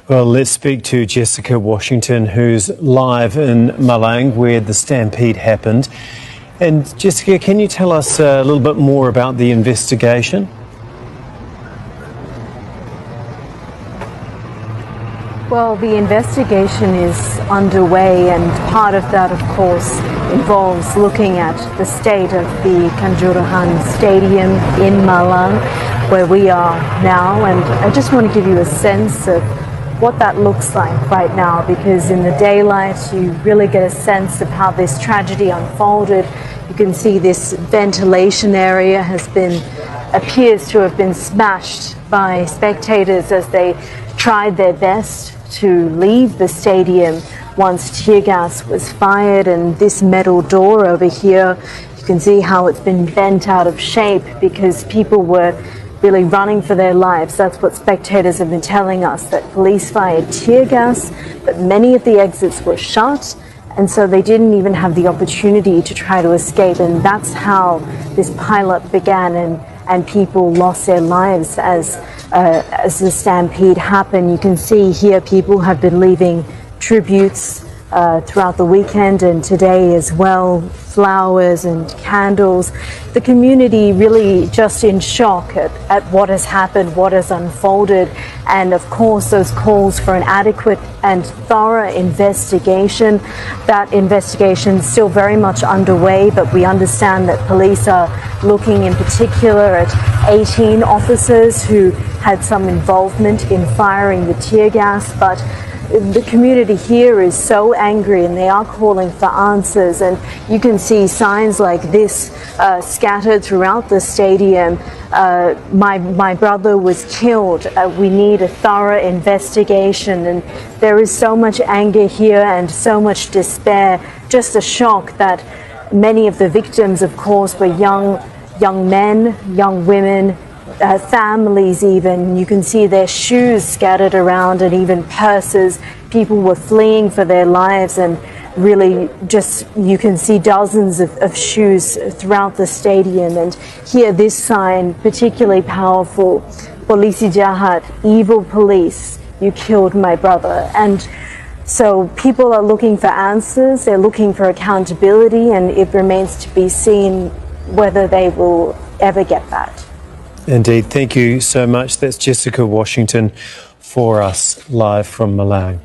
Well, let's speak to Jessica Washington, who's live in Malang, where the stampede happened. And Jessica, can you tell us a little bit more about the investigation? Well, the investigation is underway, and part of that, of course, involves looking at the state of the Kanjuruhan Stadium in Malang, where we are now. And I just want to give you a sense of what that looks like right now, because in the daylight you really get a sense of how this tragedy unfolded. You can see this ventilation area appears to have been smashed by spectators as they tried their best to leave the stadium once tear gas was fired. And this metal door over here, you can see how it's been bent out of shape because people were really running for their lives. That's what spectators have been telling us, that police fired tear gas, but many of the exits were shut, and so they didn't even have the opportunity to try to escape. And that's how this pileup began, and people lost their lives as the stampede happened. You can see here people have been leaving tributes throughout the weekend and today as well, flowers and candles. The community really just in shock at what has happened, what has unfolded, and of course those calls for an adequate and thorough investigation. That investigation is still very much underway, but we understand that police are looking in particular at 18 officers who had some involvement in firing the tear gas. But the community here is so angry, and they are calling for answers. And you can see signs like this scattered throughout the stadium. My brother was killed. We need a thorough investigation. And there is so much anger here and so much despair. Just a shock that many of the victims, of course, were young men, young women, families even. You can see their shoes scattered around and even purses. People were fleeing for their lives, and really just you can see dozens of shoes throughout the stadium. And here this sign, particularly powerful: Polisi Jahat, evil police, you killed my brother. And so people are looking for answers, they're looking for accountability, and it remains to be seen whether they will ever get that. Indeed. Thank you so much. That's Jessica Washington for us live from Malang.